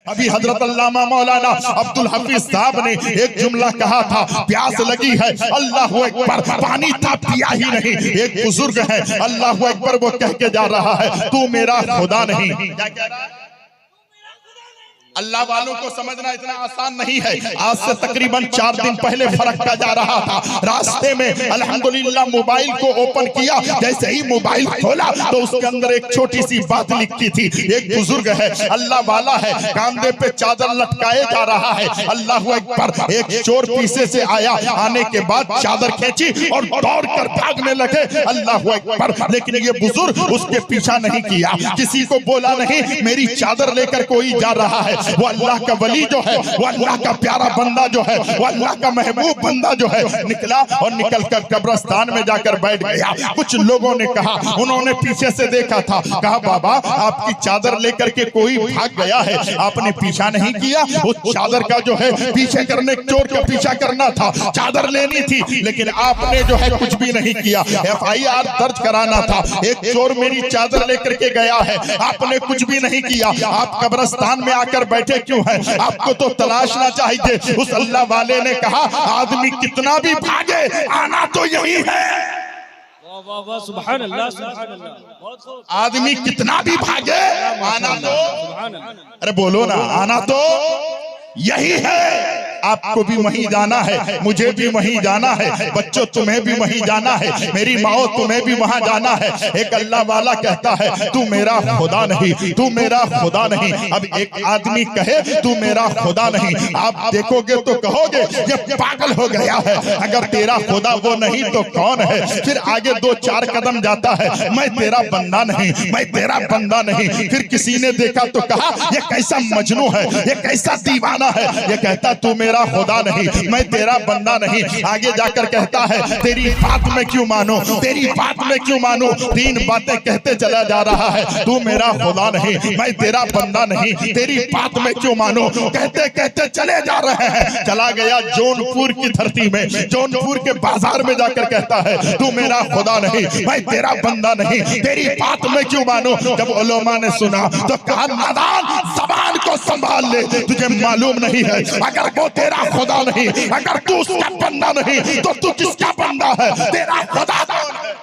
अभी हजरत अल्लामा मौलाना अब्दुल हफीज साहब ने एक जुमला कहा था, प्यास लगी है अल्लाहू अकबर, पानी था पिया ही नहीं। एक बुजुर्ग है अल्लाहू अकबर वो कह के जा रहा है तू मेरा खुदा नहीं। क्या कह रहा है? अल्लाह वालों को समझना इतना आसान नहीं है। आज से तकरीबन 4 दिन पहले फरक्का जा रहा था, रास्ते में अल्हम्दुलिल्लाह मोबाइल को ओपन किया, जैसे ही मोबाइल खोला तो उसके अंदर एक छोटी सी बात लिखी थी। एक बुजुर्ग है अल्लाह वाला है, कांधे पे चादर लटकाए जा रहा है, अल्लाहू अकबर। एक चोर पीछे से आया, आने के बाद चादर खींची और दौड़ कर भागने लगे, अल्लाहू अकबर। लेकिन ये बुजुर्ग उसके पीछा नहीं किया, किसी को बोला नहीं मेरी चादर लेकर कोई जा रहा है। वो अल्लाह का वली जो है, वो अल्लाह का प्यारा बंदा जो है, वो अल्लाह का महबूब बंदा जो है, निकला और निकल कर कब्रिस्तान में जाकर बैठ गया। कुछ लोगों ने कहा, उन्होंने पीछे से देखा था, कहा बाबा आपकी चादर लेकर के कोई भाग गया है, आपने पीछा नहीं किया। उस चादर का जो है पीछे करने, चोर का पीछा करना था, चादर लेनी थी, लेकिन आपने जो है कुछ भी नहीं किया। FIR दर्ज कराना था, एक चोर मेरी चादर लेकर के गया है, आपने कुछ भी नहीं किया। आप कब्रिस्तान में आकर बैठे क्यों है? आपको तो तलाशना चाहिए। उस अल्लाह वाले ने कहा आदमी कितना भी भागे आना तो यही है। सुभान अल्लाह, सुभान अल्लाह। आदमी कितना भी भागे आना तो, अरे बोलो ना, आना तो यही है। आपको भी वहीं जाना है, मुझे भी वहीं जाना है, बच्चों तुम्हें भी वहीं जाना है, मेरी माओ तुम्हें भी वहां जाना है। एक अल्लाह वाला कहता है तू मेरा खुदा नहीं, तू मेरा खुदा नहीं। अब एक आदमी कहे तू मेरा खुदा नहीं, आप देखोगे तो कहोगे ये पागल हो गया है। अगर तेरा खुदा वो नहीं तो कौन है? फिर आगे 2-4 कदम जाता है, मैं तेरा बंदा नहीं, मैं तेरा बंदा नहीं। फिर किसी ने देखा तो कहा ये कैसा मजनू है, ये कैसा दीवाना है। ये कहता तू मेरा खुदा नहीं, मैं तेरा बंदा नहीं। आगे जाकर कहता है तेरी बात में क्यों मानो, तेरी बात में क्यों मानो। 3 बातें कहते चला जा रहा है, तू मेरा खुदा नहीं, मैं तेरा बंदा नहीं, तेरी बात में क्यों मानो। कहते कहते चले जा रहे हैं, चला गया जौनपुर की धरती में, जौनपुर के बाजार में जाकर कहता है तू मेरा खुदा नहीं, मैं तेरा बंदा नहीं, तेरी बात में क्यों मानो। जब उलमा ने सुना तो कहा नादान ज़बान को संभाल ले, तुझे मालूम नहीं है अगर वो तेरा खुदा नहीं, अगर तू उसका बंदा नहीं तो तू किसका बंदा है? तेरा खुदा कौन है?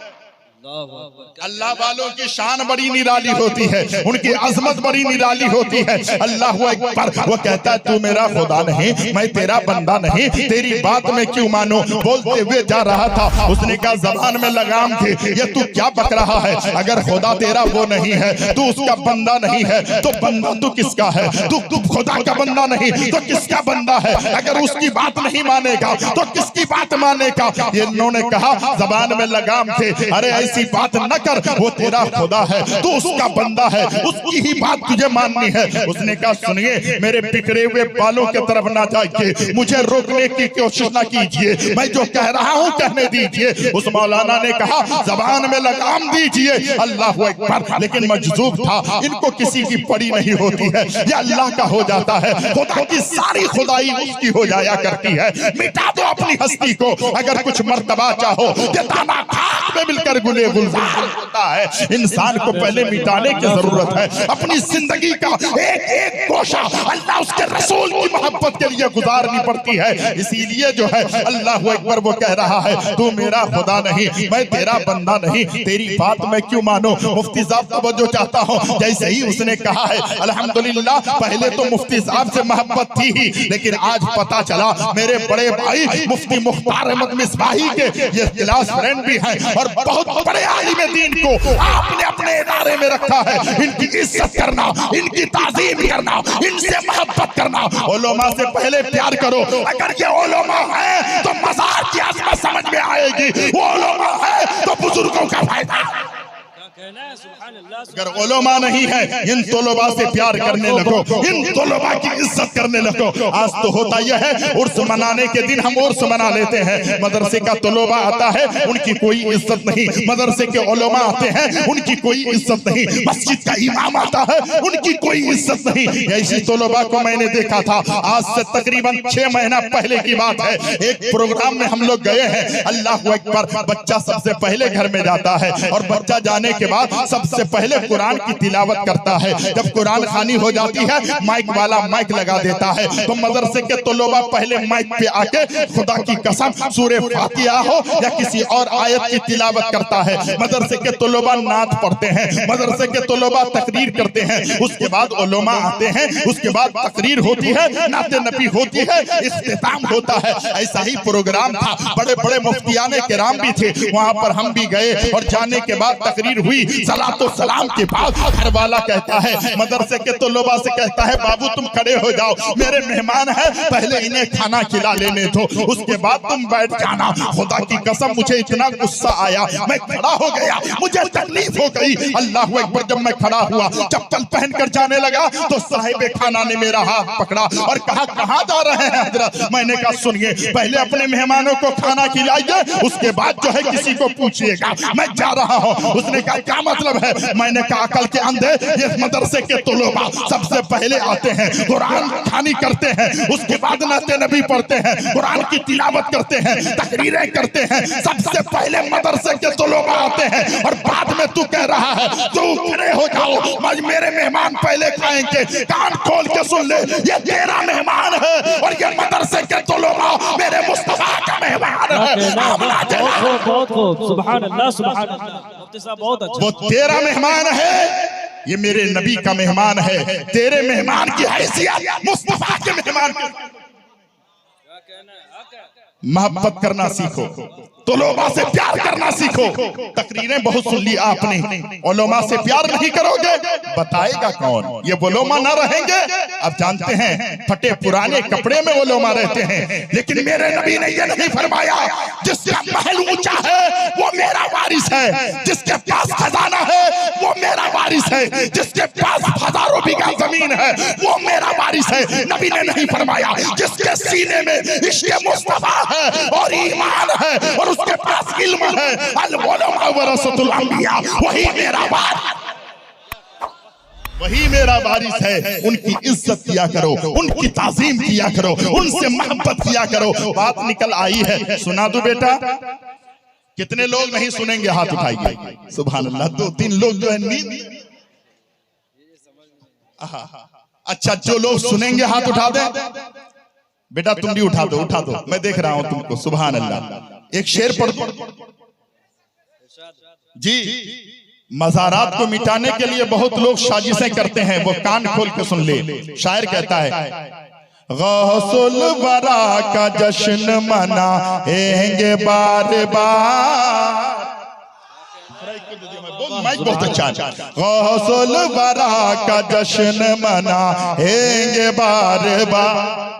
अल्लाह वालों की शान बड़ी निराली होती है, उनकी अजमत बड़ी निराली होती है। अल्लाह अकबर। वो कहता है तू मेरा खुदा नहीं, मैं तेरा बंदा नहीं, तेरी बात में क्यों मानो। बोलते हुए जा रहा था, उसने कहा ज़बान में लगाम थी, ये तू क्या बक रहा है? अगर खुदा तेरा वो नहीं है, तू उसका बंदा नहीं है, तो बंदा तू किसका है? तू खुदा का बंदा नहीं तो किसका बंदा है? अगर उसकी बात नहीं मानेगा तो किसकी बात मानेगा? इन्होंने कहा ज़बान में लगाम थे, अरे ऐसी बात न कर, वो तेरा खुदा है, तू उसका बंदा है, उसकी ही बात तुझे माननी है। उसने कहा सुनिए मेरे बिखरे हुए बालों के तरफ ना जाइए, मुझे रोकने की कोशिश ना कीजिए, मैं जो कह रहा हूँ कहने दीजिए। उस मौलाना ने कहा ज़बान में लगाम दीजिए। अल्लाह अकबर। लेकिन मजजूब था, इनको किसी की पड़ी नहीं होती है, ये अल्लाह का हो जाता है। खुदा की सारी खुदाई उसकी हो जाया करती है। मिटा दो अपनी हस्ती को, अगर कुछ मर्तबा चाहो दाना खाक में मिलकर गुले गुलजार होता है। इंसान को पहले मिटाने की जरूरत है, अपनी जिंदगी का एक एक गोशा अल्लाह उसके रसूल की मोहब्बत के लिए गुजारनी पड़ती है। इसीलिए जो है अल्लाह अकबर वो कह रहा है तू मेरा खुदा नहीं, मैं तेरा बंदा नहीं, तेरी बात मैं क्यों मानो। मुफ्ती साहब तवज्जो चाहता हूँ, जैसे ही उसने कहा है अल्हम्दुलिल्लाह, पहले तो मुफ्ती साहब से मोहब्बत थी ही, लेकिन आज पता चला मेरे बड़े भाई मुफ्ती मुख्तार अहमद मिसबाही के ये क्लास फ्रेंड भी हैं और बहुत बड़े आलिम दीन को आपने अपने इदारे में रखा है। इनकी इज्जत करना, इनकी ताज़ीम करना, इनसे मोहब्बत करना। उलमा से पहले प्यार करो। अगर ये उलमा है तो मज़ार की अज़मत समझ में आएगी, वो उलमा है तो बुजुर्गों का फायदा। अगर उलमा नहीं है, इन तलबा से प्यार करने लगो, इन तलबा की इज्जत करने लगो। आज तो होता यह है उर्स मनाने के दिन हम उर्स मना लेते हैं, मदरसे का तलबा आता है उनकी कोई इज्जत नहीं, मदरसे के उलमा आते हैं उनकी कोई इज्जत नहीं, मस्जिद का इमाम आता है उनकी कोई इज्जत नहीं। ऐसी तलबा को मैंने देखा था आज से तकरीबन 6 महीना पहले की बात है। एक प्रोग्राम में हम लोग गए हैं, अल्लाह अकबर। बच्चा सबसे पहले घर में जाता है और बच्चा जाने के बाद सबसे पहले कुरान की तिलावत करता है। जब कुरान खानी हो जाती है, माइक वाला माइक लगा देता है, तो मदरसे के तलबा पहले माइक पे आके खुदा की कसम सूरे फातिहा हो या किसी और आयत की तिलावत करता है। मदरसे के तलबा नात पढ़ते हैं, मदरसे के तलबा तकरीर करते हैं, उसके बाद उलमा आते हैं, उसके बाद तकरीर होती है, नाते नबी होती है, इख्तिताम होता है। ऐसा ही प्रोग्राम था। बड़े बड़े मुफ्तियाने किराम भी थे, वहां पर हम भी गए और जाने के बाद तकरीर हुई। सलातो सलाम के बाद घर वाला कहता है, मदरसे के तलबा से कहता है, बाबू तुम खड़े हो जाओ, मेरे मेहमान है, पहले इन्हें खाना खिला लेने दो, उसके बाद तुम बैठ जाना। खुदा की कसम मुझे इतना गुस्सा आया, मैं खड़ा हो गया, मुझे तकलीफ हो गई। अल्लाह अकबर। जब मैं खड़ा हुआ, चप्पल पहनकर जाने लगा तो साहिब खाना ने मेरा हाथ पकड़ा और कहा, कहां जा रहे हैं हजरत? मैंने कहा, सुनिए, पहले अपने मेहमानों को खाना खिलाइए, उसके बाद जो है किसी को पूछिएगा, मैं जा रहा हूं। उसने कहा, क्या मतलब है? मैंने कहा, अकल के अंधे, ये मदरसे के तलबा सबसे पहले आते हैं, कुरान खानी करते हैं, उसके बाद नाते नबी पढ़ते हैं, कुरान की तिलावत करते हैं, तकरीरें करते हैं, सबसे पहले मदरसे के तलबा आते हैं, और बाद में तू कह रहा है तू खड़े हो जाओ, मेरे मेहमान पहले खाएंगे। कान खोल के सुन ले, ये तेरा मेहमान है और ये मदरसे के तलबा मेरे मुस्तफा का मेहमान है। बहुत खूब, सुभान अल्लाह, सुभान अल्लाह। मुफ्ती साहब बहुत अच्छा। वो तेरा मेहमान है, ये मेरे नबी का मेहमान है। तेरे मेहमान की हैसियत मुस्तफा के मेहमान की। मोहब्बत करना सीखो, तलबा से प्यार करना सीखो। तकरीरें बहुत सुन ली आपने, उलमा से प्यार नहीं करोगे, बताएगा कौन? ये उलमा ना रहेंगे। अब जानते हैं, फटे पुराने कपड़े में उलमा रहते हैं, लेकिन मेरे नबी ने ये नहीं फरमाया, जिसका महल ऊंचा है वो मेरा वारिस है, जिसके पास खजाना है वो मेरा वारिस है, जिसके पास हजारों बीघा जमीन है वो मेरा वारिस है। नबी ने नहीं फरमाया, जिसके सीने में इश्क़ मुस्तफा है और ईमान है और उसके पास इल्म है, अल-उलमा वरसतुल अंबिया, वही मेरा वारिस, वही मेरा वारिस है। उनकी इज्जत किया करो, उनकी ताजीम किया करो, उनसे मोहब्बत किया करो। बात निकल आई है, सुना दो बेटा। कितने लोग नहीं सुनेंगे? हाथ उठाइए। सुभान अल्लाह। 2-3 लोग जो है नींद। अच्छा, जो लोग सुनेंगे हाथ उठा दे। बेटा तुम भी उठा दो, उठा दो, मैं देख रहा हूं तुमको। सुभान अल्लाह। एक शेर पढ़ जी। मज़ारात को मिटाने के लिए बहुत लोग साजिशें करते हैं, वो कान खोल के सुन ले। शायर कहता है, गौसुल वरा का जश्न मनाएंगे बार बार। माइक बहुत अच्छा है। गौसुल वरा का जश्न मनाएंगे बार बार,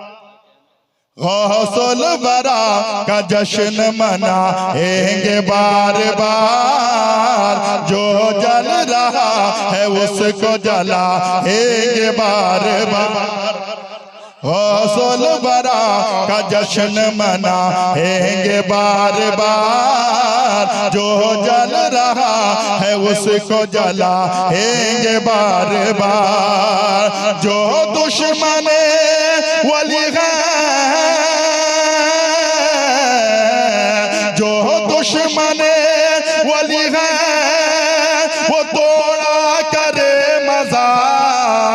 गौसुल वरा का जश्न मनाएंगे बार बार, जो जल रहा है उसको जलाएंगे बार बार। गौसुल वरा का जश्न मनाएंगे बार बार, जो जल रहा है उसको जलाएंगे बार बार। जो दुश्मन वली है, जो दुश्मन वली है, वो तोड़ा करे मज़ार,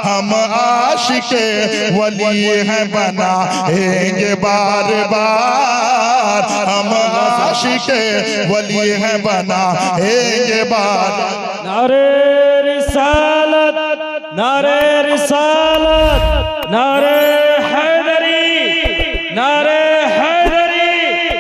हम आशिके वली हैं बनाएंगे बार बार, हम आशिके वली हैं बनाएंगे बार। नारे रिसालत, नारे रिसालत, नारे हैदरी, नारे हैदरी।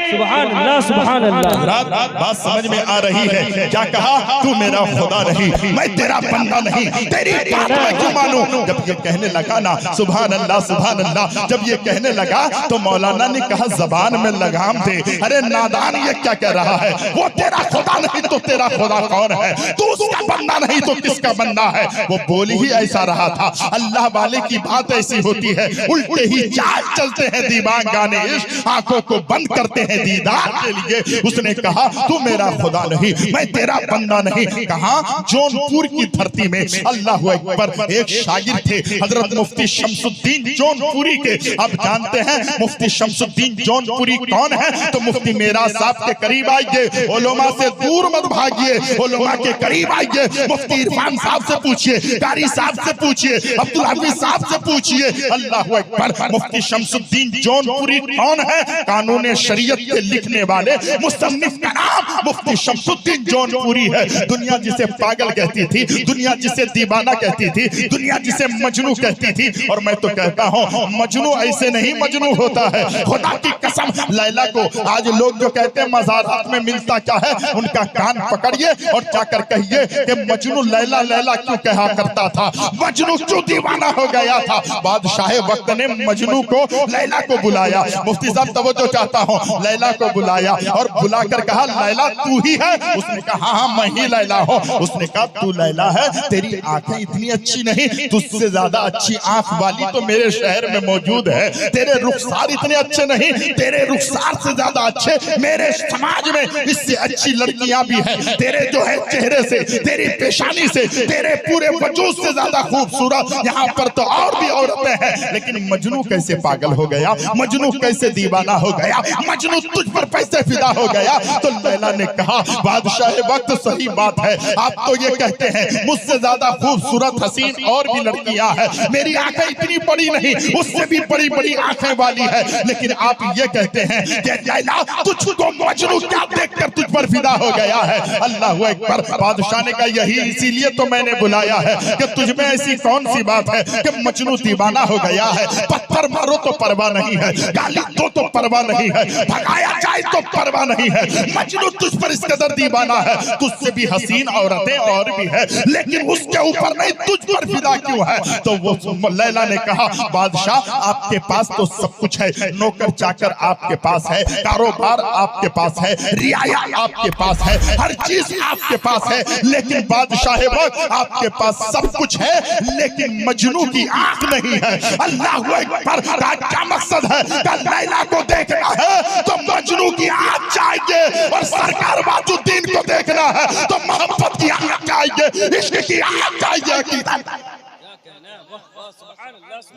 सुभान अल्लाह, सुभान अल्लाह। रात बात समझ में आ रही है? क्या कहा? तू मेरा खुदा नहीं, मैं तेरा बंदा नहीं, तेरी बात मैं क्यों मानूं? जब ये कहने लगा ना, सुभान अल्लाह, सुभान अल्लाह, जब ये कहने लगा तो मौलाना ने कहा, जबान में लगाम दे। अरे नादान, ये क्या कह रहा है? वो तेरा खुदा नहीं तो तेरा खुदा कौन है? तू उसका बंदा नहीं तो किसका बंदा है? वो बोल ही ऐसा रहा था। अल्लाह वाले की बात ऐसी होती है, उल्टे ही चाल चलते हैं दीवान गाने इश्क, आंखों को बंद करते हैं दीदार ले लिए। उसने कहा तू मेरा खुदा नहीं, मैं तेरा बंदा नहीं। कहा जौनपुर की धरती में अल्लाह अकबर एक शागिर थे हजरत मुफ्ती शमसुद्दीन जौनपुरी के। अब जानते हैं मुफ्ती शमसुद्दीन जौनपुरी कौन है? तो मुफ्ती मेराज साहब के करीब आइए, उलमा से दूर मत भागिए, उलमा के करीब आइए। मुफ्ती इरफान साहब से पूछिए, कारी साहब से पूछिए, अब्दुल हफीज साहब से पूछिए। अल्लाह अकबर। मुफ्ती शमसुद्दीन जौनपुरी कौन है? कानून शरीयत के लिखने वाले मुसन्निफ का नाम मुफ्ती शमसुद्दीन जौनपुरी है। दुनिया जिसे पागल कहती थी, दुनिया जिसे दीवाना कहती थी, दुनिया जिसे मजनू कहती थी, और मैं तो कहता हूँ मजनू ऐसे नहीं मजनू होता है। खुदा की कसम, लैला को आज लोग जो कहते हैं मज़ारात में मिलता क्या है, उनका कान पकड़िए और जाकर कहिए कि मजनू लैला लैला क्यों कहा करता था, मजनू क्यों दीवाना हो गया था। बादशाह वक्त ने मजनू को लैला को बुलाया। मुफ्ती साहब तवज्जो चाहता हूँ, लैला को बुलाया और बुलाकर कहा लैला तू ही है? उसने कहा हाँ मैं ही लैला हूँ। उसने कहा तू लैला है, तेरी आंखें इतनी अच्छी नहीं, तुझसे ज्यादा अच्छी आंख वाली तो मेरे शहर में मौजूद है। तेरे रुखसार इतने अच्छे नहीं, तेरे रुखसार से ज्यादा अच्छे मेरे समाज में इससे अच्छी लड़कियां भी हैं। तेरे जो है चेहरे से, तेरी पेशानी से, तेरे पूरे वजूद से ज्यादा खूबसूरत यहाँ पर तो और भी औरतें हैं। लेकिन मजनू कैसे पागल हो गया, मजनू कैसे दीवाना हो गया, मजनू तुझ पर कैसे फिदा हो गया? तो लैला ने कहा बादशाह वक्त सही बात है, आप तो ये कहते हैं मुझसे ज्यादा खूबसूरत हसीन और भी लड़कियां हैं, मेरी आंखें इतनी बड़ी नहीं, उससे भी बड़ी बड़ी आंखें वाली है। लेकिन आप ये कहते हैं कि लैला तुझको मजनू क्या देखकर तुझ पर फिदा हो गया है। अल्लाह अकबर। बादशाह ने कहा यही इसीलिए तो मैंने बुलाया है कि तुझ में ऐसी कौन सी बात है कि मजनू दीवाना हो गया है। पत्थर मारो तो परवाह नहीं है, गाली दो तो परवाह नहीं है, भगाया जाए तो परवाह नहीं है, मजनू तुझ पर इस कदर दीवाना है। तुझसे भी हसीन औरतें और भी है, लेकिन उसके ऊपर नहीं, तुझ पर फिदा क्यों है? तो वो लैला ने कहा बादशाह आपके पास तो सब कुछ है, नौकर चाकर आपके पास है, कारोबार आपके पास है, रियाया आपके पास है, हर चीज आपके पास है, लेकिन बादशाह वक्त आपके पास सब कुछ है, लेकिन मजनू की आंख नहीं है। अल्लाह अकबर। क्या मकसद है? लैला को देखना है तो मजनू की आंख चाहिए, और सरकार वाजुद्दीन को देखना है तो मोहब्बत की आंख चाहिए, इश्क की आंख चाहिए।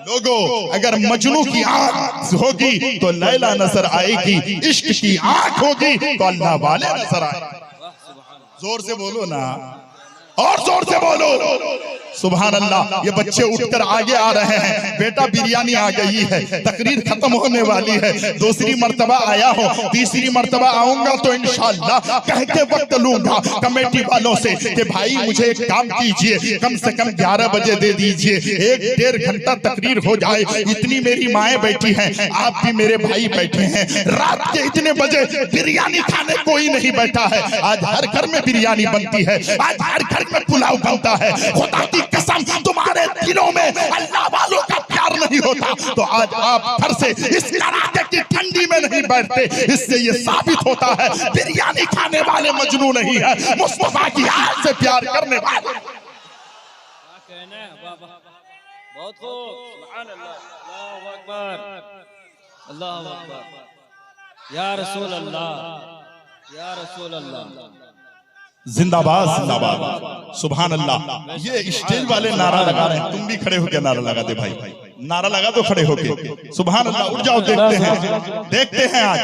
लोगों अगर मजनू की आंख होगी तो लैला नजर आएगी, इश्क की आंख होगी तो अल्लाह वाले नजर आएंगे। जोर से बोलो ना, और जोर से बोलो सुभान अल्लाह। ये बच्चे उठकर आगे आ रहे हैं, बेटा बिरयानी आ गई है, तकरीर खत्म होने वाली है, दूसरी मर्तबा आया हो, तीसरी मर्तबा आऊंगा तो इंशाअल्लाह कह के वक्त लूंगा कमेटी वालों से कि भाई मुझे एक काम कीजिए, कम से कम 11 बजे दे दीजिए, 1-1.5 घंटा तकरीर हो जाए। इतनी मेरी माएँ बैठी हैं, आप भी मेरे भाई बैठे हैं, रात के इतने बजे बिरयानी खाने कोई नहीं बैठा है। आज हर घर में बिरयानी बनती है, आज हर घर में पुलाव बनता है। खुदा की कसम तुम्हारे दिलों में अल्लाह वालों का प्यार नहीं होता तो आज आप घर से इस कड़ाके की ठंडी में नहीं बैठते। इससे ये साबित होता है बिरयानी खाने वाले मजनू नहीं है, मुस्तफा की आग से प्यार करने वाले। बहुत खूब, सुभान अल्लाह, अल्लाहु अकबर, अल्लाहु अकबर, या रसूल अल्लाह, या रसूल अल्लाह। जिंदाबाद जिंदाबाद, सुभान अल्लाह। ये स्टेज वाले नारा लगा रहे हैं, तुम भी खड़े होकर नारा लगा दे भाई, नारा लगा दो खड़े होके, सुभान अल्लाह। उठ जाओ, देखते हैं, देखते हैं आज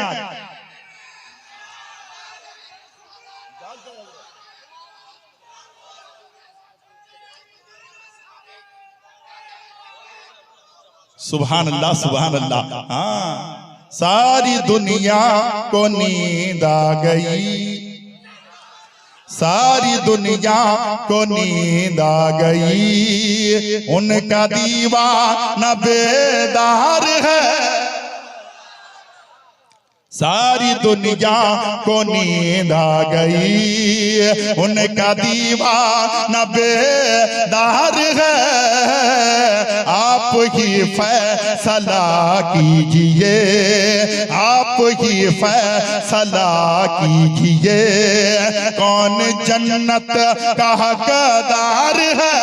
सुभान अल्लाह, सुभान अल्लाह। हाँ, सारी दुनिया को नींद आ गई, सारी दुनिया को नींद आ गई, उनका दीवाना बेदार है। सारी दुनिया को नींद आ गई, उनका दीवाना बेदार है। आप ही फैसला कीजिए, आप ही फैसला कीजिए, कौन जन्नत का हकदार है।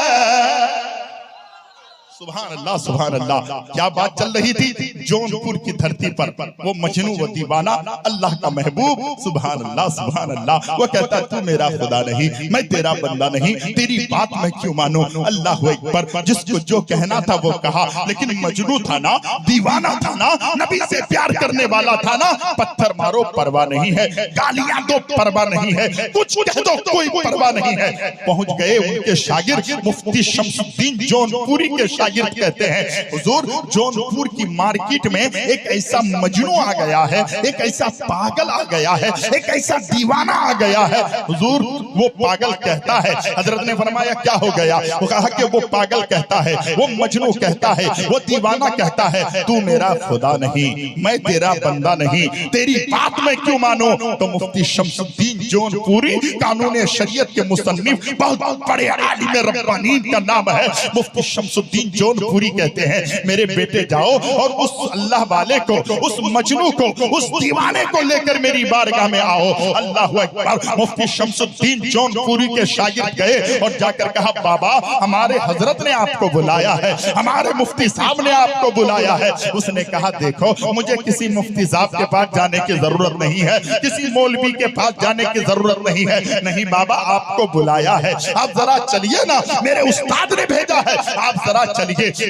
सुभान अल्लाह सुभान अल्लाह। क्या बात चल रही थी जौनपुर की धरती पर, वो मजनू वो दीवाना अल्लाह का महबूब, सुभान अल्लाह सुभान अल्लाह। वो कहता तू मेरा खुदा नहीं, मैं तेरा बंदा नहीं, तेरी बात मैं क्यों मानूं। अल्लाह अकबर। जिसको जो कहना था वो कहा, लेकिन मजनू था ना, दीवाना था ना, नबी से प्यार करने वाला था ना। पत्थर मारो परवाह नहीं है, गालियां दो परवाह नहीं है, कुछ कह दो कोई परवाह नहीं है। पहुंच गए उनके शागिर्द मुफ्ती शमसुद्दीन जौनपुरी के शागिर्द कहते हैं हुजूर जौनपुर की मार्केट में एक ऐसा मजनू आ गया है, एक ऐसा पागल आ गया है, एक ऐसा दीवाना आ गया है। हुजूर वो पागल कहता है, हजरत ने फरमाया क्या हो गया। वो कहा कि वो पागल कहता है, वो मजनू कहता है, वो दीवाना कहता है तू मेरा खुदा नहीं, मैं तेरा बंदा नहीं, तेरी बात मैं क्यों मानूं। तो मुफ्ती शमसुद्दीन जौनपुरी कानून शरीयत के मुसन्निफ, बहुत बड़े आलिम रब्बानी का नाम है मुफ्ती शमसुद्दीन जौनपुरी कहते हैं मेरे बेटे जाओ और उस अल्लाह वाले को, उस मजनू को, उस दीवाने को लेकर मेरी बारगाह में आओ। अल्लाह अकबर। मुफ्ती शमसुद्दीन जौनपुरी के शागिर्द गए और जाकर कहा बाबा हमारे हजरत ने आपको बुलाया है, हमारे मुफ्ती साहब ने आपको बुलाया है। उसने कहा देखो मुझे किसी मुफ्ती साहब के पास जाने की जरूरत नहीं है, किसी मौलवी के पास जाने की जरूरत नहीं है। नहीं बाबा आपको बुलाया है, आप जरा चलिए ना, मेरे उस्ताद ने भेजा है, आप जरा चलिए।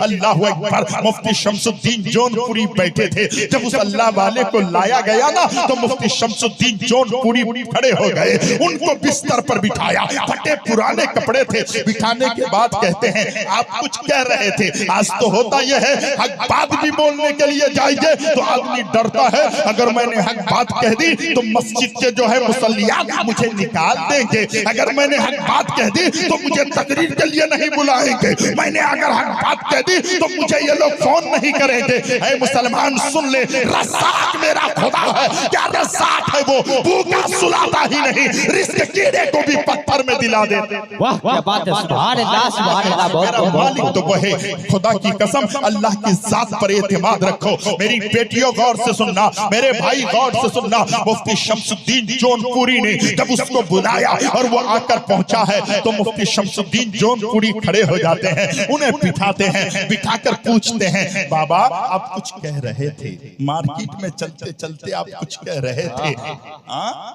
अल्लाह अकबर। मुफ्ती शमसुद्दीन जौनपुरी बैठे थे, जब उस अल्लाह वाले को लाया गया ना तो मुफ्ती शमसुद्दीन जौनपुरी खड़े हो गए, उनको बिस्तर पर बिठाया, फटे पुराने कपड़े थे, बिठाने के बाद कहते हैं आप कुछ कह रहे थे। आज तो होता यह है हक बात भी बोलने के लिए जाएंगे तो आदमी डरता है, अगर मैंने हक बात कह दी तो मस्जिद के जो है मुसल्लियान मुझे निकाल देंगे, अगर मैंने हक बात कह दी तो मुझे तकरीर के लिए नहीं बुलाएंगे, मैंने अगर हक बात कह दी तो मुझे ये लोग फोन नहीं करेंगे। ऐ मुसलमान सुन ले, रज़्ज़ाक़ मेरा खुदा है। क्या रज़्ज़ाक़ है वो, भूखा सुलाता ही नहीं, रिज़्क़ कीड़े को भी पत्थर में दिला देते। वाह क्या बात है, सुभान अल्लाह सुभान अल्लाह। मेरा मालिक तो वो है, खुदा की कसम अल्लाह की जात पर एतमाद रखो। मेरी बेटियों गौर से सुनना, मेरे भाई गौर से सुनना। मुफ्ती शमसुद्दीन जौनपुरी ने जब उसको बुलाया और वो आकर पहुंचा है तो मुफ्ती शमसुद्दीन जौनपुरी खड़े हो जाते हैं, उन्हें बिठाते हैं, बिठाकर पूछते हैं बाबा आप कुछ कह रहे थे, मार्केट में चलते चलते आप कुछ कह रहे थे।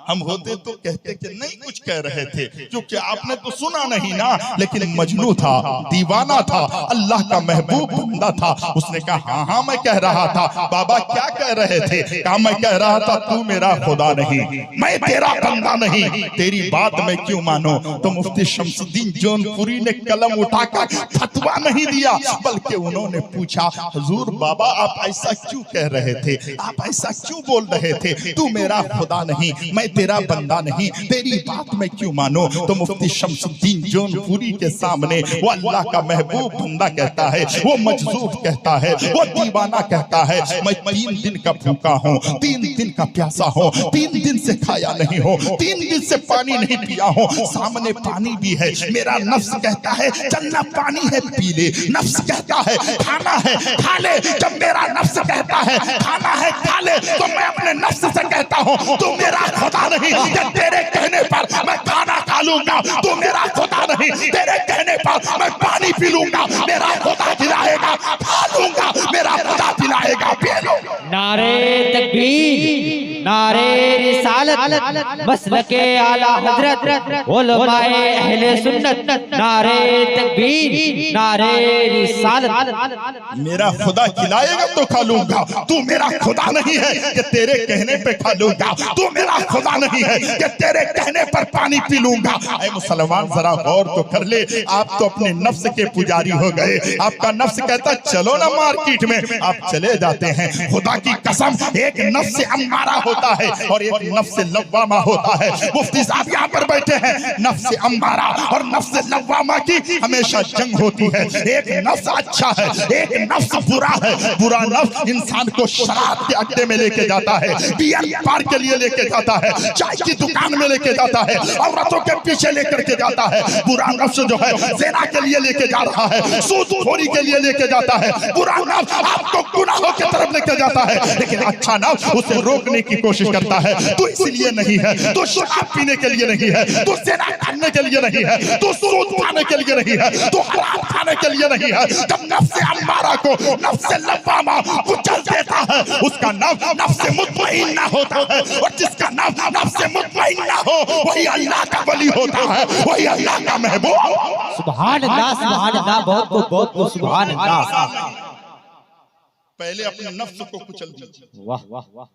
हम होते तो कहते कि नहीं कुछ कह रहे थे, क्योंकि आपने तो सुना नहीं ना। लेकिन मजनू था, दीवाना था, अल्लाह का महबूब बंदा था। उसने कहा हाँ मैं कह रहा था। बाबा क्या कह रहे थे। कहा मैं कह रहा था तू मेरा खुदा नहीं, मैं तेरा बंदा नहीं, तेरी बात मैं क्यों मानूं। तो मुफ्ती शमसुद्दीन जौनपुरी ने कलम उठाकर फतवा नहीं दिया, बल्कि उन्होंने पूछा हुजूर बाबा आप ऐसा क्यों कह रहे थे, आप ऐसा क्यों बोल रहे थे, तू मेरा खुदा नहीं, मैं तेरा बंदा नहीं, तेरी बात मैं क्यों मानूं। तो मुफ्ती शमसुद्दीन जौनपुरी के सामने वो अल्लाह का महबूब बंदा कहता है, वो मजजूब कहता है, वो दीवाना कहता है मैं 3 दिन का भूखा हूँ, 3 दिन का प्यासा हूँ, 3 दिन से खाया नहीं हो, 3 दिन से पानी नहीं पिया हूँ, सामने पानी भी है, मेरा नफ्स कहता है चलना पानी है पी ले, नफ्स कहता है खाना है खा ले, जब मेरा नफ्स कहता है खाना है खा ले तो मैं अपने नफ्स से कहता हूँ तू मेरा खुदा नहीं, तेरे कहने पर मैं खाना खा लूंगा, तू मेरा खुदा नहीं, तेरे कहने पर मैं पानी पी लूंगा, मेरा खुदा खिलाएगा खा लूंगा, मेरा खुदा पिलाएगा पी लूंगा। नारे तकबीर, नारे रिसालत, मसलके आला हजरत, उलमाए अहले सुन्नत, नारे तकबीर, नारे रिसालत। मेरा खुदा खिलाएगा तो खा लूंगा, तू मेरा खुदा नहीं है कि तेरे कहने पे खा लूंगा, तू मेरा खुदा नहीं है कि तेरे कहने पर पानी पी लूंगा। ऐ मुसलमान जरा गौर तो कर ले, आप तो अपने नफ्स के पुजारी हो गए। आपका नफ्स कहता चलो ना मार्केट में, आप चले जाते हैं। खुदा की कसम एक नफ्स अम्मारा होता है और एक नफ्स लव्वामा होता है। मुफ्ती साहब यहाँ पर बैठे हैं, नफ्स अम्मारा और नफ्स लव्वामा की हमेशा जंग होती है। एक नफ्स अच्छा है, एक नफ्स बुरा है। बुरा नफ्स इंसान को शराब के अड्डे में लेके जाता है, बियर बार के लिए लेके जाता है, चाय की दुकान में लेके जाता है, औरतों के पीछे लेकर के जाता है। बुरा नफ्स जो है ज़िना के लिए लेके जा रहा है, सूदखोरी के लिए लेके जाता है। बुरा नफ्स आपको गुनाहों की तरफ लेके जाता है, लेकिन अच्छा नफ्स उसे रोकने की कोशिश करता है। तू इसलिए नहीं है, तू शराब पीने के लिए नहीं है, तू ज़िना करने के लिए नहीं है, तू सूद खाने के लिए नहीं है, तू हराम खाने खाने के लिए नहीं है। जब नफ्स अम्मारा को नफ्स लव्वामा कुचल देता है, उसका नाम नफ्स मुतमइन्ना होता है। और जिसका नाम नफ्स मुतमइन्ना हो वही अल्लाह का वली होता है, वही अल्लाह का महबूब। सुभान अल्लाह, बहुत बहुत सुभान अल्लाह। पहले अपने नफ्स को कुचल दीजिए। वाह वाह वाह।